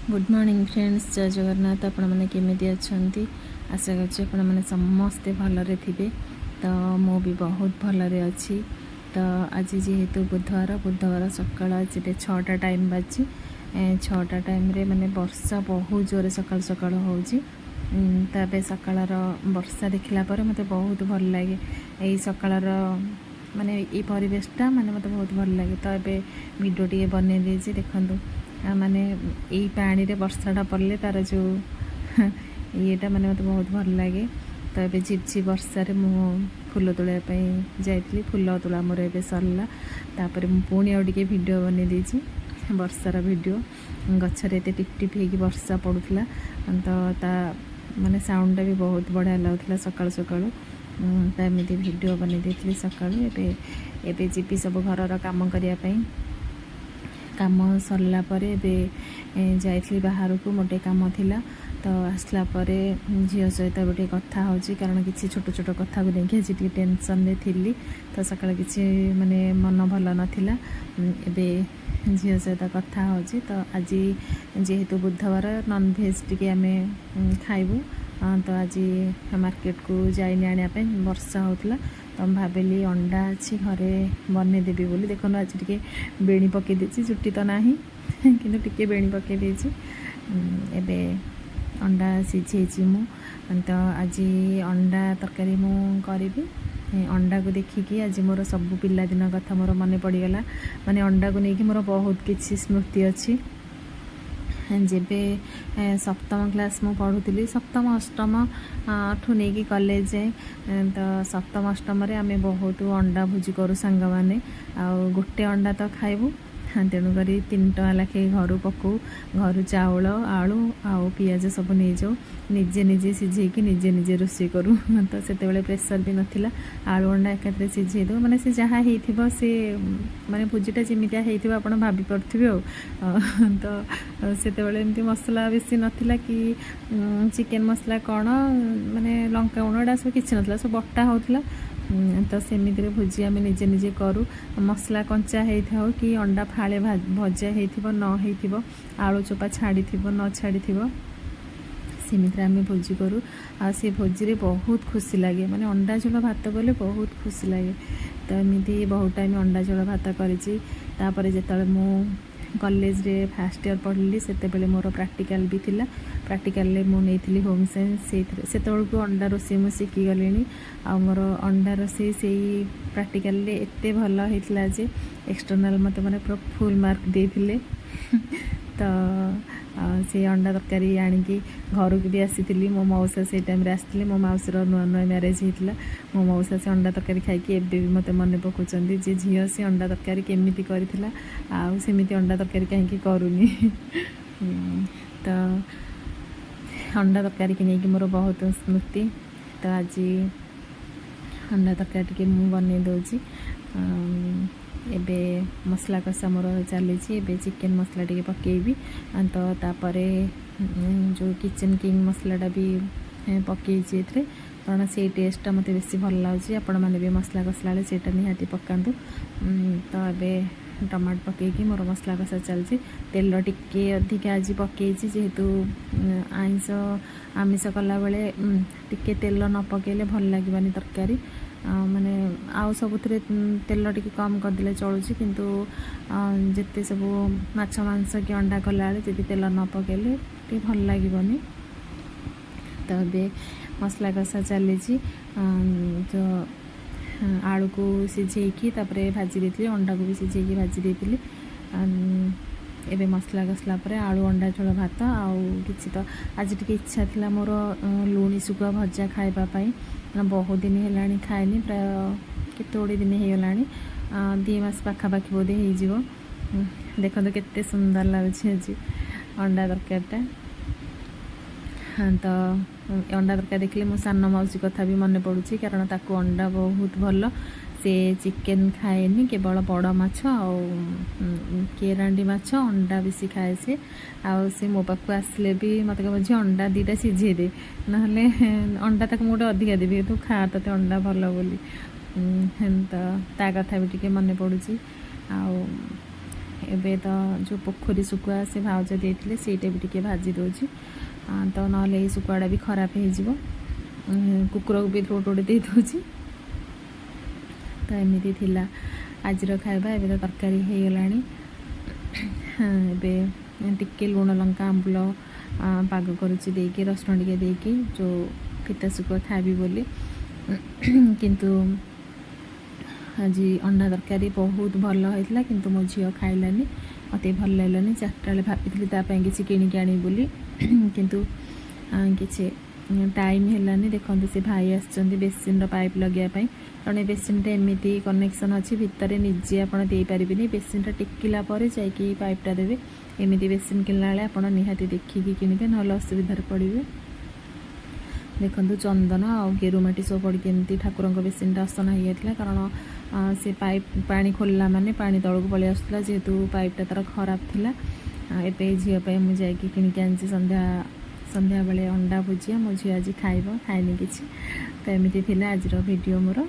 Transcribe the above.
Good morning friends, जय जगन्नाथ। आपण मैंने केमी अच्छा आशा कर समस्ते भलरे थे। तो मु भी बहुत भलरे अच्छी। तो आज जेहेतु बुधवार सकाल आज 6टा टाइम बाजी 6टा टाइम रे माने वर्षा बहुत जोरे सकाल सकाल हो तबे सकाळर वर्षा देखला पर मते बहुत भल लगे। यही सकाळर माने ये परिवेशटा माने मते बहुत भल लगे। तो ये वीडियो टे बने देछि देखंतु माने यही पानी रे वर्षाटा पड़े तार जो येटा माने मते बहुत भल लगे। तो ये झिपझिप वर्षारे मु फूल तोड़ापी जाइली। फूल तोड़ा मोर ए सरला तापर मु पुणी आउ टिके वीडियो बने देछि वर्षार वीडियो। गछरे एते टिप टिप हेकी वर्षा पड़ुथला तो ता माने साउंडटा भी बहुत बढ़िया लगुला सकाळु सकाळु। तो एमती वीडियो बने देथिली सकाळु। एबे जीपी सब घरर काम करिया पई काम सरला परे एबे जाइथली बाहर को मोटे काम थिला। तो आसला परे झील सहित गोटे कथा होची कारण किसी छोट छोट कथा को देखि आज टी टेंशन में थिली। तो सकाळ किसी माने मन भल नथिला। एबे झील सहित कथा होची। तो आज जेहेतु बुधवार नॉन वेज टिके आमे खाइबू। तो आज मार्केट को जाइनी आनिया पे वर्षा होतला। तो भाविली अंडा अच्छी घरे बने देवी बोली। देखो आज टिके बेणी पके देछि, चुट्टी तो नाही किंतु टिके बेणी पके देछि। एबे अंडा सिझेछि मु। तो आज अंडा तरकारी मु करिबी। अंडा को देखिकी आज मोर सब पिला दिन कथा मोर मन पड़गला। माने अंडा को लेकिन मोर बहुत किसी स्मृति अच्छी। जेबे सप्तम क्लास मु पढ़ुली, सप्तम अष्टम ठू नहीं कॉलेज जाए। तो सप्तम अष्टम रे आमे बहुत अंडा भुजी करूँ सांग माने। आ गोटे अंडा तो खाइबू तेणुक 3 टका लाखे घर पकऊ। घर चाउल आलू आउ पियाज सब नहीं जाऊ निजे निजे सिझेकी निजे निजे रोषे करूँ। तो से प्रेसर भी नाला आलू अंडा एकाथरे सिझे दो माने से जहाँ हो से माने भुजीटा जमितिया हो आप भाभी पड़े हो। तो से एमती मसला बेसी नाला कि चिकेन मसला कौन माने लंका गुण एटा सब किसी नाला सब बटा होता। तो सेमिति रे भुजी आम निजे निजे करूँ। मसला कंचा हो कि अंडा फाड़े भजा हो न हो आलू चोपा छाड़ी न छाड़ी सेमिति आम भोजी करूँ। आ से भोजी रे बहुत खुशी लगे। माने अंडा झोल भात कले बहुत खुशी लगे। तो एमती बहुत टाइम अंडा झोल भात करी। तापर जेतले मु कॉलेज रे फर्स्ट ईयर पढ़ली से मोर प्रैक्टिकल भी थिला। प्रैक्टिकल रे मु नेइथिली होम साइंस से को अंडा रोषे मु शिखी गलिनी। आ मोर अंडा रोषे से प्रैक्टिकल रे एते भल होइतला जे एक्सटर्नल मते माने पूरा फुल मार्क देथिले। तो से अंडा तरकारी आणिकी घर को भी आसी मो मौसा से टाइम रे आसती। मो मौसीर नुआ नुआ मैरेज होता। मो मौसा से अंडा तरकारी खाई एबे भी मते मन पकाउछंती जे झील से अंडा तरकारी केमिति करथिला आ सेमिति अंडा तरकारी कहीं करूनी। तो अंडा तरकारी की नहीं मोर बहुत स्मृति। तो आज अंडा तरकारी टिके मु बने दउची। एबे मसला कषा मोर चली। एबे चिकेन मसला टिके पकेबी। तो तापरे जो किचन किंग मसलाटा भी पकईची एथरे कारण से टेस्टा मते बेसी भल लाଗୁଛି। आपण माने भी मसला कषला ले सेटा निहाती पकांतु। तो एबे टमाटो पकईकी मोर मसला कषा चलची। तेल टिके अधिक आज पकईची जेहेतु आमिष कला बेले टिके तेल न पकेले भल लागिबानी तरकारी। माने आउ सबुथिरे तेल टिके कम करदेले चलुची किंतु जेते सब माछ मांस कि अंडा कला बेले जदि तेल न पकेले टिके भल लागिबनी। तो ये मसला कषा चली। जो आलू को सिझेकी तापरे भाजी देती, अंडा को भी सिझेकी भाजी देती। एबे मसला कषला परे आलू अंडा झोल भात आउ किछि। तो आज टिके इच्छा थिला मोर लुणी सुखुआ भजा खाइबा पई। बहुत दिन हेलाणी खाएनी, प्राय केते ओडी दिन हेलाणी 2 मास पाखापाखि बोधे हो। देखो तो केते सुंदर लगुଛି आज अंडा तरकारीटा। तो अंडा तरकारी देखले मो सान मौसी कथा भी मन पड़ुछि कारण ताको अंडा बहुत भल। से चिकेन खाएनी केवल बड़ माछ आ केरांडी माछ अंडा बेसी खाए से। से मो पाक आसले भी मत कह अंडा 2टा सिझे दे नहले अंडा तक मोटे अधिका देवी तू खा ते अंडा भल बोली। तो ता कथा भी टिके मन पड़ुछि। ଏବେ ତ ଯେଉଁ ପୋଖରୀ ଶୁଖୁଆ ସେ ଭାଉଜ ଦେଇଥିଲେ ସେଇଟା ବି ଟିକେ ଭାଜି ଦେଉଛି, ତ ନହେଲେ ଏଇ ଶୁଖୁଆଟା ବି ଖରାପ ହେଇଯିବ। କୁକୁରକୁ ବି ଗୋଟେ ଗୋଟେ ଦେଇ ଦେଉଛି। ତ ଏମିତି ଥିଲା ଆଜିର ଖାଇବା। ଏବେ ତ ତରକାରୀ ହେଇଗଲାଣି। ଏବେ ଟିକେ ଲୁଣ ଲଙ୍କା ଆମ୍ବୁଲ ପାଗ କରୁଛି ଦେଇକି, ରସୁଣ ଟିକେ ଦେଇକି, ଯେଉଁ ପିତା ଶୁଖୁଆ ଖାଇବି ବୋଲି। କିନ୍ତୁ ଆଜି ଅଣ୍ଡା ତରକାରୀ ବହୁତ ଭଲ ହେଇଥିଲା, କିନ୍ତୁ ମୋ ଝିଅ ଖାଇଲାନି, ମୋତେ ଭଲ ଲାଗିଲାନି। 4ଟା ବେଳେ ଭାବିଥିଲି ତା ପାଇଁ କିଛି କିଣିକି ଆଣିବି ବୋଲି, କିନ୍ତୁ କିଛି ଟାଇମ୍ ହେଲାନି। ଦେଖନ୍ତୁ ସେ ଭାଇ ଆସିଛନ୍ତି ବେସିନ୍ର ପାଇପ୍ ଲଗାଇବା ପାଇଁ, କାରଣ ଏ ବେସିନ୍ଟା ଏମିତି କନେକ୍ସନ୍ ଅଛି ଭିତରେ ନିଜେ ଆପଣ ଦେଇପାରିବେନି। ବେସିନ୍ଟା ଟେକିଲା ପରେ ଯାଇକି ପାଇପ୍ଟା ଦେବେ। ଏମିତି ବେସିନ୍ କିଣିଲା ବେଳେ ଆପଣ ନିହାତି ଦେଖିକି କିଣିବେ, ନହେଲେ ଅସୁବିଧାରେ ପଡ଼ିବେ। ଦେଖନ୍ତୁ ଚନ୍ଦନ ଆଉ ଗେରୁ ମାଟି ସବୁ ପଡ଼ିକି ଏମିତି ଠାକୁରଙ୍କ ବେସିନ୍ଟା ଅସନା ହେଇଯାଇଥିଲା, କାରଣ ସେ ପାଇପ୍ ପାଣି ଖୋଲିଲା ମାନେ ପାଣି ତଳକୁ ପଳେଇ ଆସୁଥିଲା, ଯେହେତୁ ପାଇପ୍ଟା ତା'ର ଖରାପ ଥିଲା। ଏବେ ଝିଅ ପାଇଁ ମୁଁ ଯାଇକି କିଣିକି ଆଣିଛି ସନ୍ଧ୍ୟାବେଳେ ଅଣ୍ଡା ଭୁଜିଆ। ମୋ ଝିଅ ଆଜି ଖାଇବ, ଖାଇନି କିଛି। ତ ଏମିତି ଥିଲା ଆଜିର ଭିଡ଼ିଓ ମୋର।